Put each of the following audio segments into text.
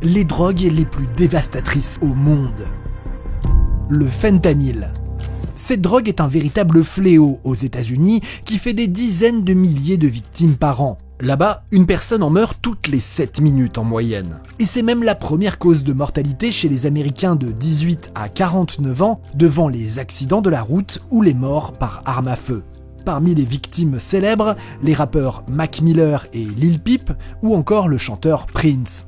les drogues les plus dévastatrices au monde. Le fentanyl. Cette drogue est un véritable fléau aux États-Unis qui fait des dizaines de milliers de victimes par an. Là-bas, une personne en meurt toutes les 7 minutes en moyenne. Et c'est même la première cause de mortalité chez les Américains de 18 à 49 ans, devant les accidents de la route ou les morts par arme à feu. Parmi les victimes célèbres, les rappeurs Mac Miller et Lil Peep, ou encore le chanteur Prince.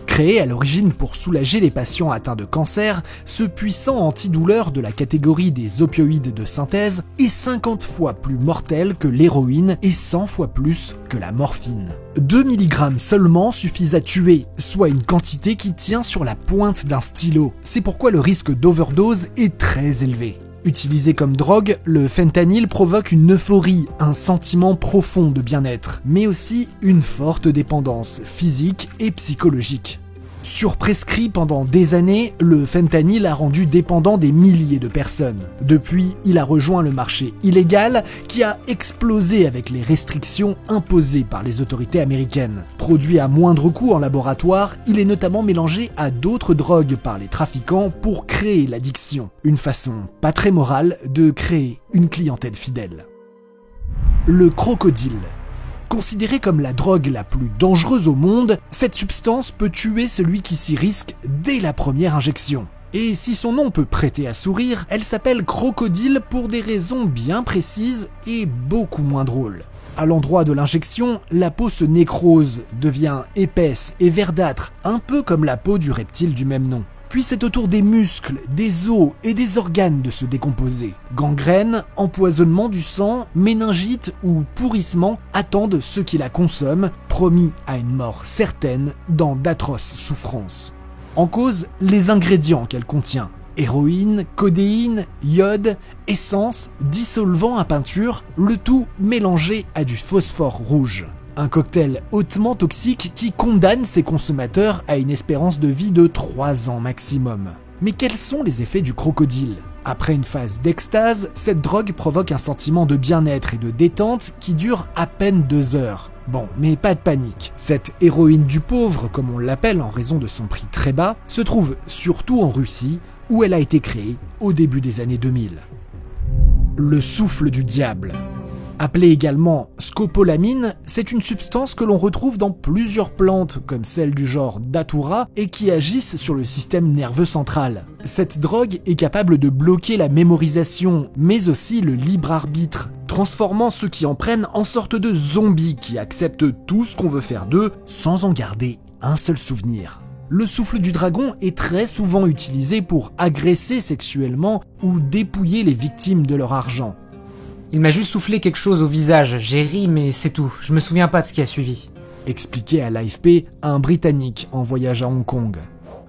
Créé à l'origine pour soulager les patients atteints de cancer, ce puissant antidouleur de la catégorie des opioïdes de synthèse est 50 fois plus mortel que l'héroïne et 100 fois plus que la morphine. 2 mg seulement suffisent à tuer, soit une quantité qui tient sur la pointe d'un stylo. C'est pourquoi le risque d'overdose est très élevé. Utilisé comme drogue, le fentanyl provoque une euphorie, un sentiment profond de bien-être, mais aussi une forte dépendance physique et psychologique. Surprescrit pendant des années, le fentanyl a rendu dépendant des milliers de personnes. Depuis, il a rejoint le marché illégal qui a explosé avec les restrictions imposées par les autorités américaines. Produit à moindre coût en laboratoire, il est notamment mélangé à d'autres drogues par les trafiquants pour créer l'addiction. Une façon pas très morale de créer une clientèle fidèle. Le crocodile. Considérée comme la drogue la plus dangereuse au monde, cette substance peut tuer celui qui s'y risque dès la première injection. Et si son nom peut prêter à sourire, elle s'appelle crocodile pour des raisons bien précises et beaucoup moins drôles. À l'endroit de l'injection, la peau se nécrose, devient épaisse et verdâtre, un peu comme la peau du reptile du même nom. Puis c'est au tour des muscles, des os et des organes de se décomposer. Gangrène, empoisonnement du sang, méningite ou pourrissement attendent ceux qui la consomment, promis à une mort certaine dans d'atroces souffrances. En cause, les ingrédients qu'elle contient. Héroïne, codéine, iode, essence, dissolvant à peinture, le tout mélangé à du phosphore rouge. Un cocktail hautement toxique qui condamne ses consommateurs à une espérance de vie de 3 ans maximum. Mais quels sont les effets du crocodile ? Après une phase d'extase, cette drogue provoque un sentiment de bien-être et de détente qui dure à peine 2 heures. Bon, mais pas de panique. Cette héroïne du pauvre, comme on l'appelle en raison de son prix très bas, se trouve surtout en Russie, où elle a été créée au début des années 2000. Le souffle du diable. Appelée également scopolamine, c'est une substance que l'on retrouve dans plusieurs plantes, comme celles du genre datura, et qui agissent sur le système nerveux central. Cette drogue est capable de bloquer la mémorisation, mais aussi le libre arbitre, transformant ceux qui en prennent en sorte de zombies qui acceptent tout ce qu'on veut faire d'eux, sans en garder un seul souvenir. Le souffle du dragon est très souvent utilisé pour agresser sexuellement ou dépouiller les victimes de leur argent. Il m'a juste soufflé quelque chose au visage, j'ai ri mais c'est tout, je me souviens pas de ce qui a suivi. Expliquait à l'AFP un Britannique en voyage à Hong Kong.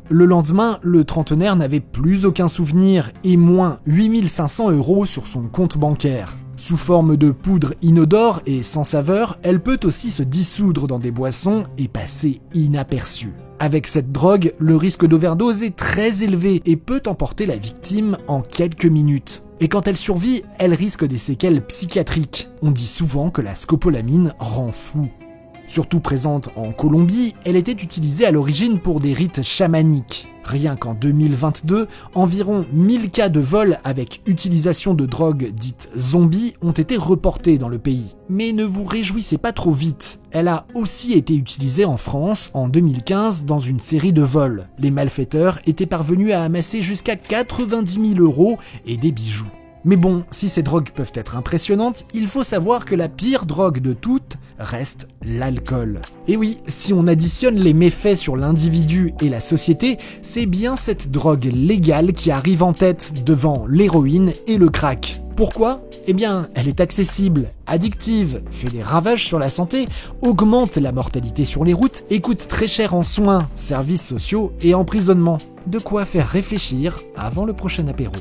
Le lendemain, le trentenaire n'avait plus aucun souvenir et moins 8500 € sur son compte bancaire. Sous forme de poudre inodore et sans saveur, elle peut aussi se dissoudre dans des boissons et passer inaperçue. Avec cette drogue, le risque d'overdose est très élevé et peut emporter la victime en quelques minutes. Et quand elle survit, elle risque des séquelles psychiatriques. On dit souvent que la scopolamine rend fou. Surtout présente en Colombie, elle était utilisée à l'origine pour des rites chamaniques. Rien qu'en 2022, environ 1000 cas de vol avec utilisation de drogues dites zombies ont été reportés dans le pays. Mais ne vous réjouissez pas trop vite. Elle a aussi été utilisée en France en 2015 dans une série de vols. Les malfaiteurs étaient parvenus à amasser jusqu'à 90 000 € et des bijoux. Mais bon, si ces drogues peuvent être impressionnantes, il faut savoir que la pire drogue de toutes reste l'alcool. Et oui, si on additionne les méfaits sur l'individu et la société, c'est bien cette drogue légale qui arrive en tête devant l'héroïne et le crack. Pourquoi ? Eh bien, elle est accessible, addictive, fait des ravages sur la santé, augmente la mortalité sur les routes et coûte très cher en soins, services sociaux et emprisonnement. De quoi faire réfléchir avant le prochain apéro.